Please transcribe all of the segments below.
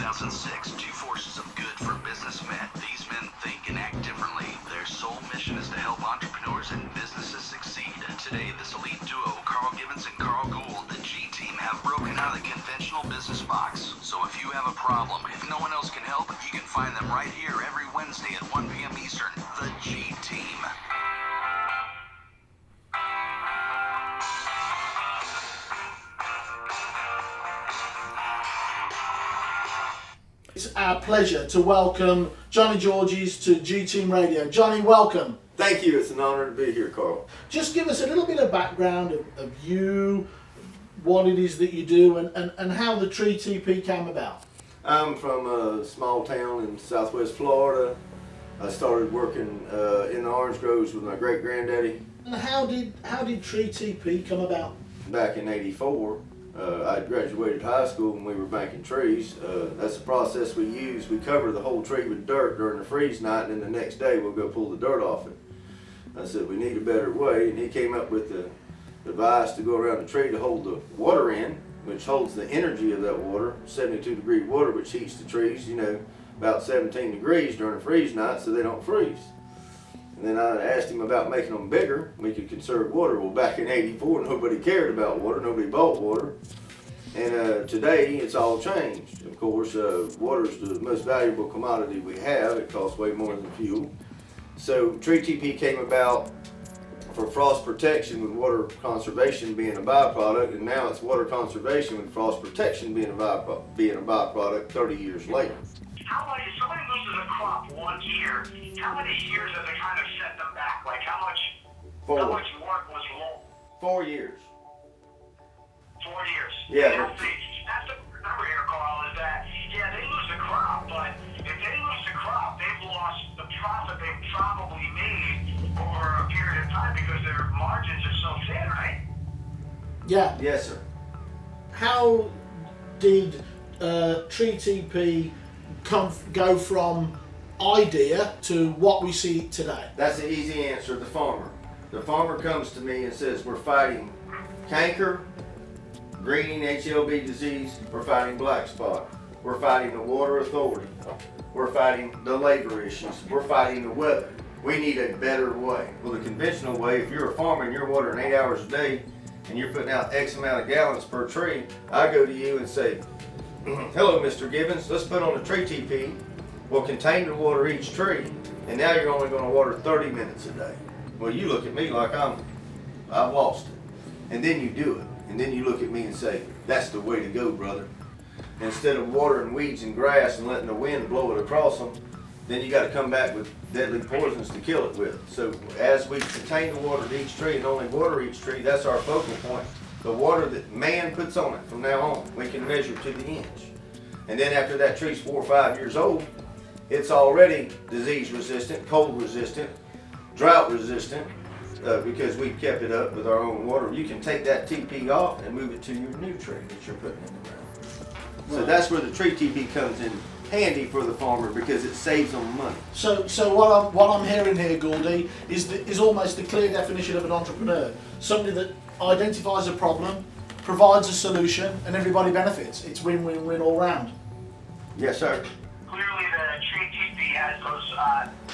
2006, two forces of good for business met. These men think and act differently. Their sole mission is to help entrepreneurs and businesses succeed. Today, this elite duo, Carl Gibbons and Carl Gould, the G Team, have broken out of the conventional business box. So if you have a problem, if no one else can help, you can find them right here every Wednesday at 1 p.m. Eastern. The G Team. It's our pleasure to welcome Johnny Georges to G Team Radio. Johnny, welcome. Thank you. It's an honor to be here, Carl. Just give us a little bit of background of you, what it is that you do, and how the Tree TP came about. I'm from a small town in southwest Florida. I started working in the orange groves with my great-granddaddy. And how did Tree TP come about? Back in '84. I graduated high school and we were banking trees. That's the process we use. We cover the whole tree with dirt during the freeze night, and then the next day we'll go pull the dirt off it. I said, we need a better way, and he came up with the device to go around the tree to hold the water in, which holds the energy of that water, 72-degree water, which heats the trees, about 17 degrees during a freeze night so they don't freeze. And then I asked him about making them bigger. We could conserve water. Well, back in '84, nobody cared about water. Nobody bought water. And today, it's all changed. Of course, water is the most valuable commodity we have. It costs way more than fuel. So Tree TP came about for frost protection with water conservation being a byproduct, and now it's water conservation with frost protection being a byproduct 30 years later. How much, if somebody loses a crop 1 year, how many years does it kind of set them back? Like how much work was lost? 4 years. 4 years. Yeah. That's the number here, Carl, is that, yeah, they lose the crop, but if they lose the crop, they've lost the profit they probably made over a period of time because their margins are so thin, right? Yeah. Yes, sir. How did Tree TP go from idea to what we see today? That's the easy answer, the farmer. The farmer comes to me and says, we're fighting canker, greening HLB disease, we're fighting black spot, we're fighting the water authority, we're fighting the labor issues, we're fighting the weather. We need a better way. Well, the conventional way, if you're a farmer and you're watering 8 hours a day and you're putting out X amount of gallons per tree, I go to you and say, hello, Mr. Gibbons, let's put on a Tree TP. We'll contain the water each tree, and now you're only going to water 30 minutes a day. Well, you look at me like I've lost it. And then you do it. And then you look at me and say, that's the way to go, brother. Instead of watering weeds and grass and letting the wind blow it across them, then you got to come back with deadly poisons to kill it with. So as we contain the water to each tree and only water each tree, that's our focal point. The water that man puts on it from now on, we can measure to the inch. And then after that tree's 4 or 5 years old, it's already disease resistant, cold resistant, drought resistant, because we've kept it up with our own water. You can take that TP off and move it to your new tree that you're putting in the ground. So that's where the Tree TP comes in handy for the farmer because it saves them money. So what I'm hearing here, Gouldy, is almost the clear definition of an entrepreneur. Somebody that identifies a problem, provides a solution, and everybody benefits. It's win-win-win all round. Yes, sir. Clearly the Tree TP has those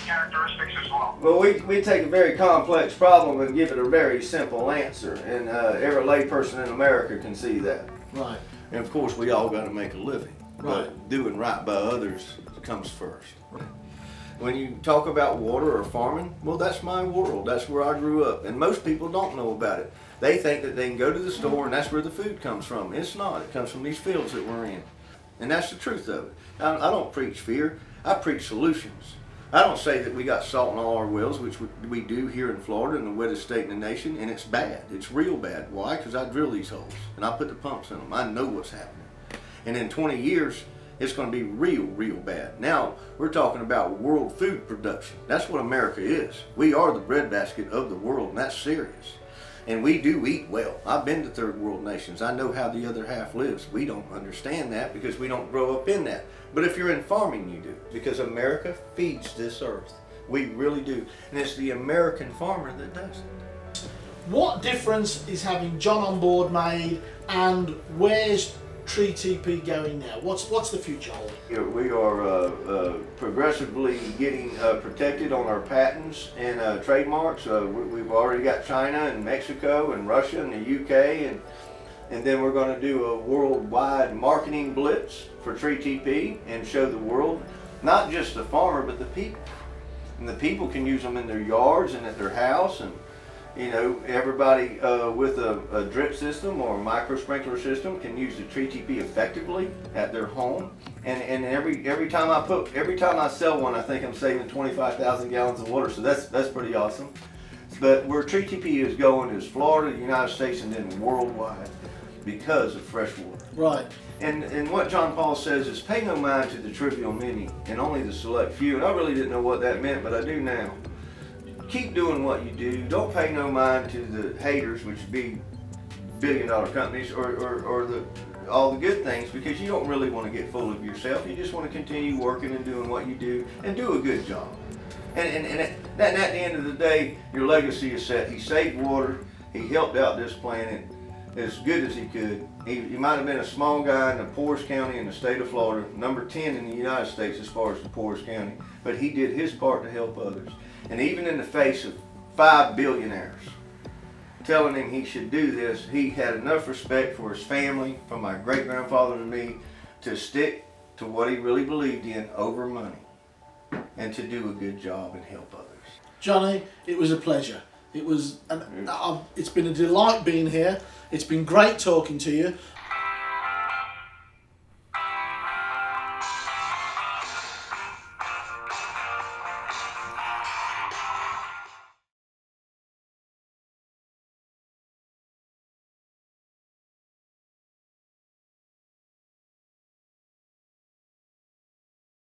characteristics as well. Well, we take a very complex problem and give it a very simple answer, and every layperson in America can see that. Right. And of course, we all got to make a living. Right. But doing right by others comes first. Right. When you talk about water or farming, well, that's my world. That's where I grew up. And most people don't know about it. They think that they can go to the store and that's where the food comes from. It's not. It comes from these fields that we're in. And that's the truth of it. I don't preach fear. I preach solutions. I don't say that we got salt in all our wells, which we do here in Florida, in the wettest state in the nation, and it's bad. It's real bad. Why? Because I drill these holes and I put the pumps in them. I know what's happening. And in 20 years, it's going to be real bad. Now, we're talking about world food production. That's what America is. We are the breadbasket of the world, and that's serious. And we do eat well. I've been to third world nations. I know how the other half lives. We don't understand that because we don't grow up in that. But if you're in farming, you do. Because America feeds this earth. We really do. And it's the American farmer that does it. What difference is having John on board made, and where's Tree TP going now? What's the future hold? We are progressively getting protected on our patents and trademarks. We've already got China and Mexico and Russia and the UK, and then we're going to do a worldwide marketing blitz for Tree TP and show the world, not just the farmer, but the people. And the people can use them in their yards and at their house, and you know, everybody with a drip system or a micro sprinkler system can use the Tree TP effectively at their home. And every time I sell one, I think I'm saving 25,000 gallons of water. So that's pretty awesome. But where Tree TP is going is Florida, the United States, and then worldwide because of fresh water. Right. And what John Paul says is pay no mind to the trivial many and only the select few. And I really didn't know what that meant, but I do now. Keep doing what you do. Don't pay no mind to the haters, which would be billion-dollar companies, or all the good things, because you don't really want to get full of yourself. You just want to continue working and doing what you do and do a good job. And at the end of the day, your legacy is set. He saved water. He helped out this planet as good as he could. He might have been a small guy in the poorest county in the state of Florida, number 10 in the United States as far as the poorest county, but he did his part to help others. And even in the face of 5 billionaires telling him he should do this, he had enough respect for his family, from my great-grandfather to me, to stick to what he really believed in over money and to do a good job and help others. Johnny, it was a pleasure. It's been a delight being here. It's been great talking to you.